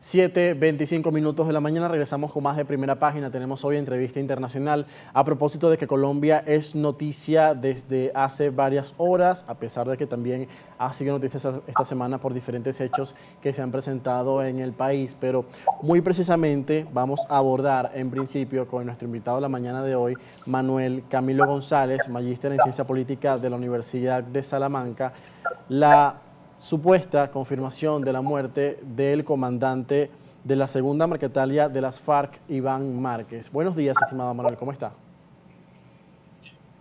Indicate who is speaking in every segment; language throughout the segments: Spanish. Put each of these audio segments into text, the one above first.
Speaker 1: 7:25 de la mañana, regresamos con más de Primera Página. Tenemos hoy entrevista internacional a propósito de que Colombia es noticia desde hace varias horas, a pesar de que también ha sido noticia esta semana por diferentes hechos que se han presentado en el país. Pero muy precisamente vamos a abordar en principio con nuestro invitado de la mañana de hoy, Manuel Camilo González, magíster en Ciencia Política de la Universidad de Salamanca, la supuesta confirmación de la muerte del comandante de la segunda Marquetalia de las FARC, Iván Márquez. Buenos días, estimado Manuel, ¿cómo está?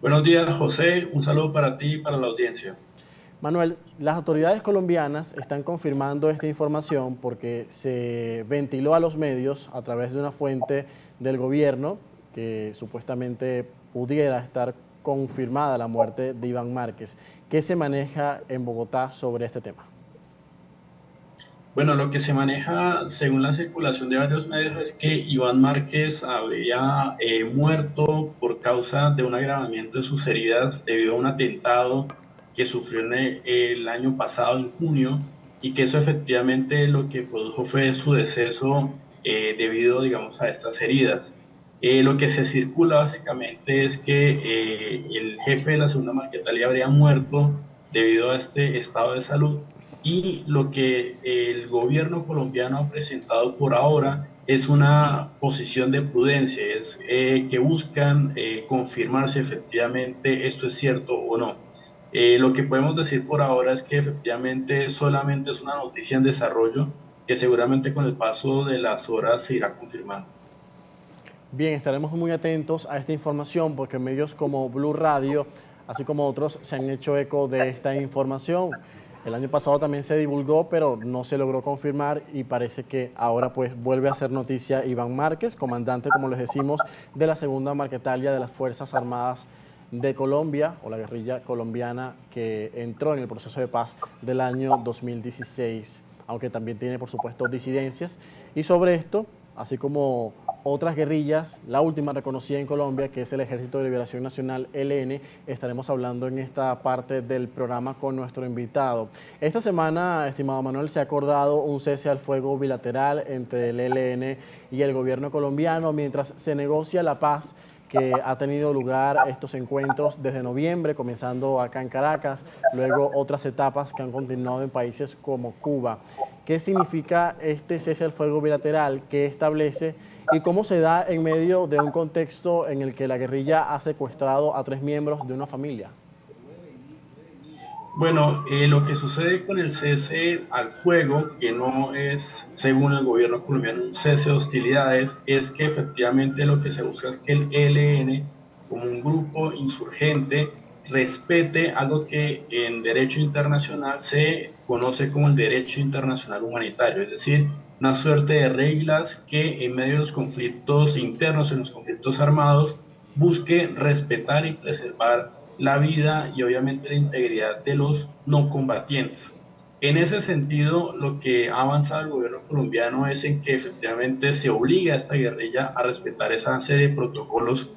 Speaker 2: Buenos días, José. Un saludo para ti y para la audiencia.
Speaker 1: Manuel, las autoridades colombianas están confirmando esta información porque se ventiló a los medios a través de una fuente del gobierno que supuestamente pudiera estar confirmada la muerte de Iván Márquez. ¿Qué se maneja en Bogotá sobre este tema?
Speaker 2: Bueno, lo que se maneja según la circulación de varios medios es que Iván Márquez habría muerto por causa de un agravamiento de sus heridas debido a un atentado que sufrió en el año pasado, en junio, y que eso efectivamente lo que produjo fue su deceso debido, digamos, a estas heridas. Lo que se circula básicamente es que el jefe de la segunda Marquetalia habría muerto debido a este estado de salud, y lo que el gobierno colombiano ha presentado por ahora es una posición de prudencia, es que buscan confirmar si efectivamente esto es cierto o no. Lo que podemos decir por ahora es que efectivamente solamente es una noticia en desarrollo que seguramente con el paso de las horas se irá confirmando.
Speaker 1: Bien, estaremos muy atentos a esta información porque medios como Blue Radio, así como otros, se han hecho eco de esta información. El año pasado también se divulgó, pero no se logró confirmar y parece que ahora pues vuelve a ser noticia Iván Márquez, comandante, como les decimos, de la segunda Marquetalia de las Fuerzas Armadas de Colombia, o la guerrilla colombiana que entró en el proceso de paz del año 2016, aunque también tiene, por supuesto, disidencias. Y sobre esto, así como otras guerrillas, la última reconocida en Colombia, que es el Ejército de Liberación Nacional, ELN, estaremos hablando en esta parte del programa con nuestro invitado. Esta semana, estimado Manuel, se ha acordado un cese al fuego bilateral entre el ELN y el gobierno colombiano, mientras se negocia la paz que ha tenido lugar estos encuentros desde noviembre, comenzando acá en Caracas, luego otras etapas que han continuado en países como Cuba. ¿Qué significa este cese al fuego bilateral? ¿Qué establece? ¿Y cómo se da en medio de un contexto en el que la guerrilla ha secuestrado a 3 miembros de una familia?
Speaker 2: Bueno, lo que sucede con el cese al fuego, que no es, según el gobierno colombiano, un cese de hostilidades, es que efectivamente lo que se busca es que el ELN, como un grupo insurgente, respete algo que en derecho internacional se conoce como el derecho internacional humanitario, es decir, una suerte de reglas que en medio de los conflictos internos, en los conflictos armados, busque respetar y preservar la vida y obviamente la integridad de los no combatientes. En ese sentido, lo que ha avanzado el gobierno colombiano es en que efectivamente se obliga a esta guerrilla a respetar esa serie de protocolos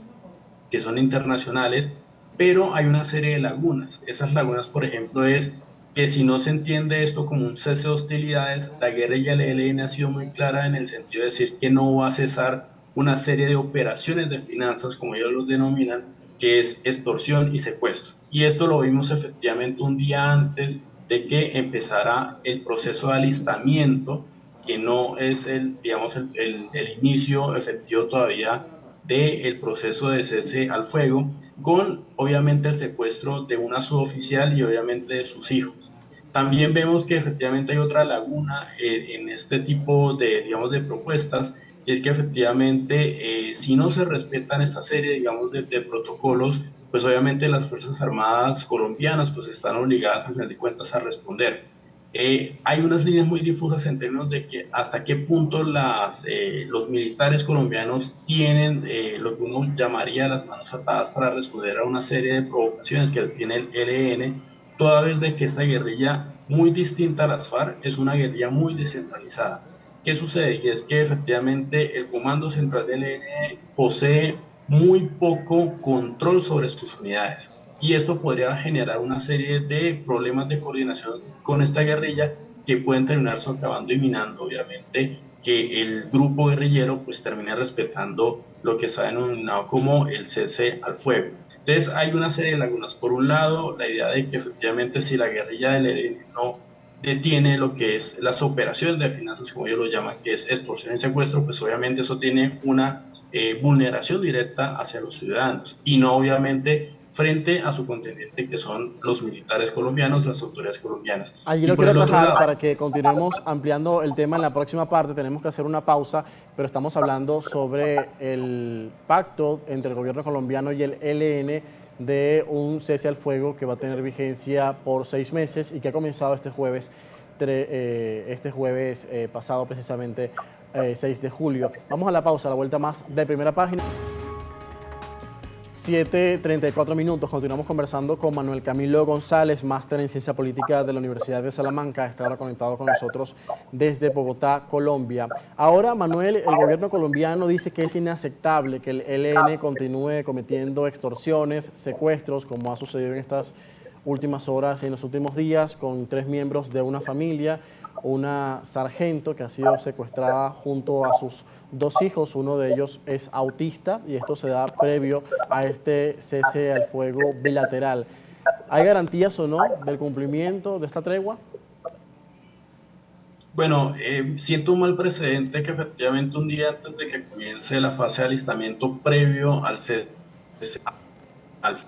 Speaker 2: que son internacionales, pero hay una serie de lagunas. Esas lagunas, por ejemplo, es que si no se entiende esto como un cese de hostilidades, la guerrilla del ELN ha sido muy clara en el sentido de decir que no va a cesar una serie de operaciones de finanzas, como ellos los denominan, que es extorsión y secuestro. Y esto lo vimos efectivamente un día antes de que empezara el proceso de alistamiento, que no es digamos, el inicio efectivo todavía del proceso de cese al fuego, con obviamente el secuestro de una suboficial y obviamente de sus hijos. También vemos que efectivamente hay otra laguna en este tipo de, digamos, de propuestas, y es que efectivamente si no se respetan esta serie, digamos, de protocolos, pues obviamente las Fuerzas Armadas colombianas pues están obligadas al final de cuentas a responder. Hay unas líneas muy difusas en términos de que hasta qué punto los militares colombianos tienen lo que uno llamaría las manos atadas para responder a una serie de provocaciones que tiene el ELN, toda vez de que esta guerrilla, muy distinta a las FARC, es una guerrilla muy descentralizada. ¿Qué sucede? Y es que efectivamente el Comando Central del ELN posee muy poco control sobre sus unidades, y esto podría generar una serie de problemas de coordinación con esta guerrilla que pueden terminar socavando y minando, obviamente, que el grupo guerrillero pues termine respetando lo que está denominado como el cese al fuego. Entonces hay una serie de lagunas. Por un lado, la idea de que efectivamente si la guerrilla del ELN no detiene lo que es las operaciones de finanzas, como ellos lo llaman, que es extorsión y secuestro, pues obviamente eso tiene una vulneración directa hacia los ciudadanos y no obviamente frente a su contendiente, que son los militares colombianos, las autoridades colombianas.
Speaker 1: Allí
Speaker 2: Y
Speaker 1: lo
Speaker 2: por
Speaker 1: quiero
Speaker 2: el otro
Speaker 1: atajar
Speaker 2: lado,
Speaker 1: para que continuemos ampliando el tema en la próxima parte. Tenemos que hacer una pausa, pero estamos hablando sobre el pacto entre el gobierno colombiano y el ELN de un cese al fuego que va a tener vigencia por 6 meses y que ha comenzado este jueves, pasado precisamente 6 de julio. Vamos a la pausa, a la vuelta más de Primera Página. 7:34 minutos. Continuamos conversando con Manuel Camilo González, máster en Ciencia Política de la Universidad de Salamanca. Está ahora conectado con nosotros desde Bogotá, Colombia. Ahora, Manuel, el gobierno colombiano dice que es inaceptable que el ELN continúe cometiendo extorsiones, secuestros, como ha sucedido en estas últimas horas y en los últimos días, con 3 miembros de una familia, una sargento que ha sido secuestrada junto a sus 2 hijos. Uno de ellos es autista y esto se da previo a este cese al fuego bilateral. ¿Hay garantías o no del cumplimiento de esta tregua?
Speaker 2: bueno, siento un mal precedente que efectivamente un día antes de que comience la fase de alistamiento previo al cese,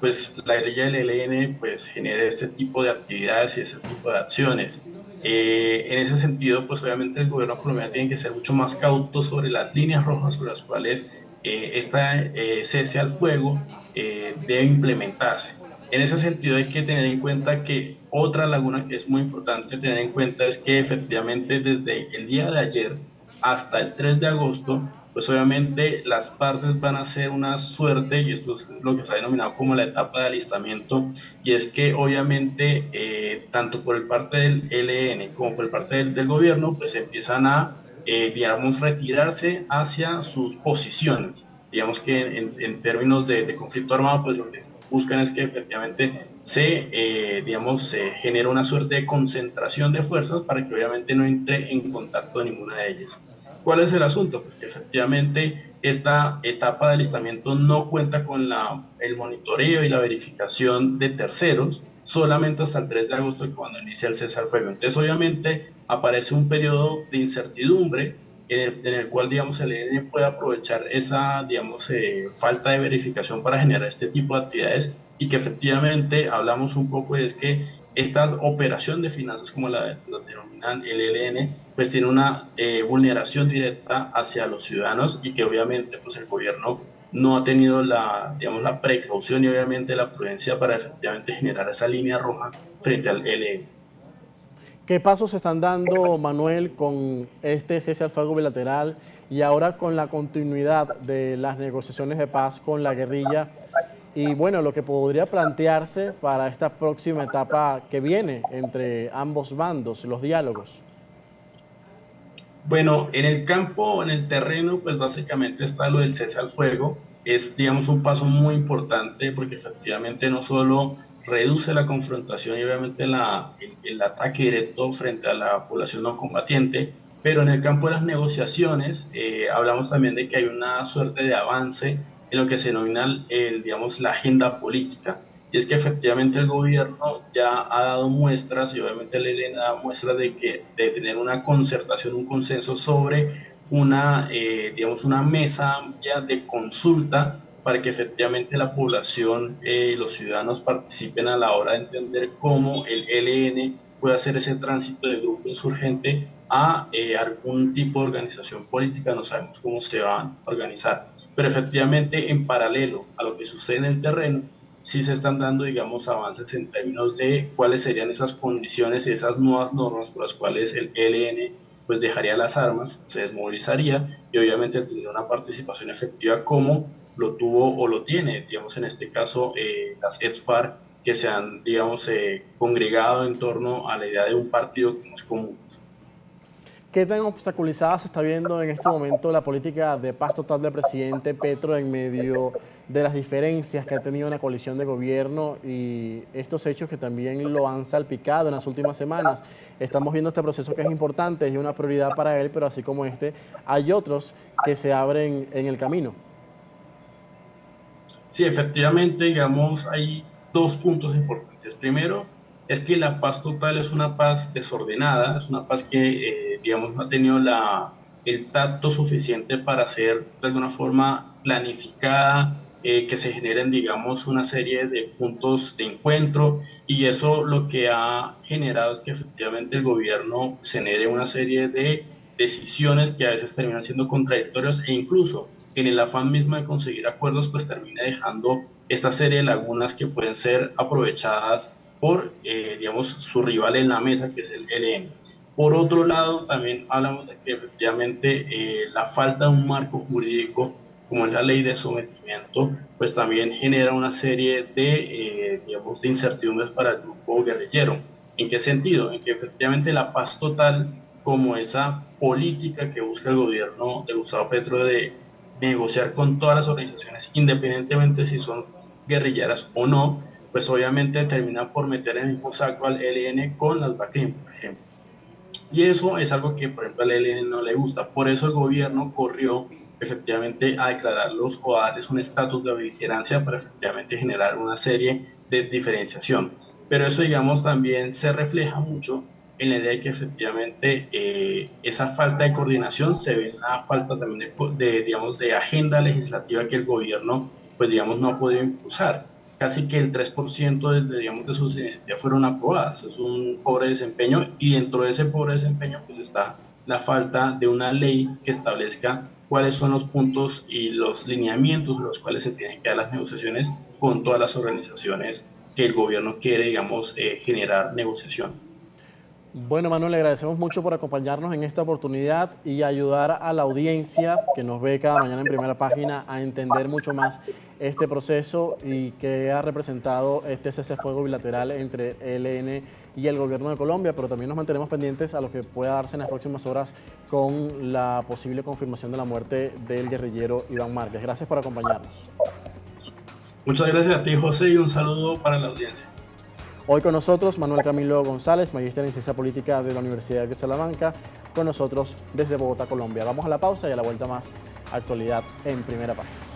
Speaker 2: pues la guerrilla del ELN pues genere este tipo de actividades y ese tipo de acciones. En ese sentido, pues obviamente el gobierno colombiano tiene que ser mucho más cauto sobre las líneas rojas sobre las cuales esta cese al fuego debe implementarse. En ese sentido hay que tener en cuenta que otra laguna que es muy importante tener en cuenta es que efectivamente desde el día de ayer hasta el 3 de agosto pues obviamente las partes van a hacer una suerte, y esto es lo que se ha denominado como la etapa de alistamiento, y es que obviamente tanto por el parte del ELN como por el parte del gobierno, pues empiezan a, digamos, retirarse hacia sus posiciones. Digamos que en términos de conflicto armado, pues lo que buscan es que efectivamente digamos, se genera una suerte de concentración de fuerzas para que obviamente no entre en contacto ninguna de ellas. ¿Cuál es el asunto? Pues que efectivamente esta etapa de alistamiento no cuenta con el monitoreo y la verificación de terceros, solamente hasta el 3 de agosto, cuando inicia el cese al fuego. Entonces, obviamente, aparece un periodo de incertidumbre en el cual, digamos, el ELN puede aprovechar esa, digamos, falta de verificación para generar este tipo de actividades, y que efectivamente hablamos un poco de es que esta operación de finanzas, como la denominan el ELN, pues tiene una vulneración directa hacia los ciudadanos, y que obviamente pues el gobierno no ha tenido la, digamos, la precaución y obviamente la prudencia para efectivamente generar esa línea roja frente al ELN.
Speaker 1: ¿Qué pasos se están dando, Manuel, con este cese al fuego bilateral y ahora con la continuidad de las negociaciones de paz con la guerrilla? Y bueno, lo que podría plantearse para esta próxima etapa que viene entre ambos bandos, los diálogos.
Speaker 2: Bueno, en el campo, en el terreno, pues básicamente está lo del cese al fuego. Es, digamos, un paso muy importante porque efectivamente no solo reduce la confrontación y obviamente el ataque directo frente a la población no combatiente, pero en el campo de las negociaciones hablamos también de que hay una suerte de avance en lo que se denomina, digamos, la agenda política. Y es que efectivamente el gobierno ya ha dado muestras, y obviamente el ELN ha dado muestras de tener una concertación, un consenso sobre una, digamos, una mesa amplia de consulta para que efectivamente la población y los ciudadanos participen a la hora de entender cómo el ELN puede hacer ese tránsito de grupo insurgente a algún tipo de organización política. No sabemos cómo se van a organizar, pero efectivamente en paralelo a lo que sucede en el terreno, sí se están dando, digamos, avances en términos de cuáles serían esas condiciones y esas nuevas normas por las cuales el ELN pues dejaría las armas, se desmovilizaría y obviamente tendría una participación efectiva como lo tuvo o lo tiene, digamos, en este caso las ex-FARC, que se han, digamos, congregado en torno a la idea de un partido que no es común.
Speaker 1: ¿Qué tan obstaculizada se está viendo en este momento la política de paz total del presidente Petro en medio de las diferencias que ha tenido una coalición de gobierno y estos hechos que también lo han salpicado en las últimas semanas. Estamos viendo este proceso que es importante, es una prioridad para él, pero así como este, hay otros que se abren en el camino.
Speaker 2: Sí, efectivamente, digamos, hay dos puntos importantes. Primero, es que la paz total es una paz desordenada, es una paz que, digamos, no ha tenido el tacto suficiente para ser de alguna forma planificada, que se generen, digamos, una serie de puntos de encuentro, y eso lo que ha generado es que efectivamente el gobierno genere una serie de decisiones que a veces terminan siendo contradictorias e incluso en el afán mismo de conseguir acuerdos, pues termina dejando esta serie de lagunas que pueden ser aprovechadas por, digamos, su rival en la mesa, que es el ELN. Por otro lado, también hablamos de que efectivamente la falta de un marco jurídico, como es la ley de sometimiento, pues también genera una serie de, digamos, de incertidumbres para el grupo guerrillero. ¿En qué sentido? En que efectivamente la paz total, como esa política que busca el gobierno de Gustavo Petro de negociar con todas las organizaciones, independientemente si son guerrilleras o no, pues obviamente termina por meter en el mismo saco al ELN con las BACRIM, por ejemplo. Y eso es algo que, por ejemplo, al ELN no le gusta. Por eso el gobierno corrió efectivamente a declararlos o a darles un estatus de beligerancia para efectivamente generar una serie de diferenciación. Pero eso, digamos, también se refleja mucho en la idea de que efectivamente esa falta de coordinación se ve en la falta también digamos, de agenda legislativa que el gobierno, pues digamos, no ha podido impulsar. Casi que el 3% digamos, de sus iniciativas fueron aprobadas. Es un pobre desempeño y dentro de ese pobre desempeño pues está la falta de una ley que establezca cuáles son los puntos y los lineamientos de los cuales se tienen que dar las negociaciones con todas las organizaciones que el gobierno quiere, digamos, generar negociación.
Speaker 1: Bueno, Manuel, le agradecemos mucho por acompañarnos en esta oportunidad y ayudar a la audiencia que nos ve cada mañana en Primera Página a entender mucho más este proceso y que ha representado este cese fuego bilateral entre el ELN y el gobierno de Colombia, pero también nos mantenemos pendientes a lo que pueda darse en las próximas horas con la posible confirmación de la muerte del guerrillero Iván Márquez. Gracias por acompañarnos.
Speaker 2: Muchas gracias a ti, José, y un saludo para la audiencia.
Speaker 1: Hoy con nosotros Manuel Camilo González, magíster en Ciencia Política de la Universidad de Salamanca, con nosotros desde Bogotá, Colombia. Vamos a la pausa y a la vuelta más actualidad en Primera Página.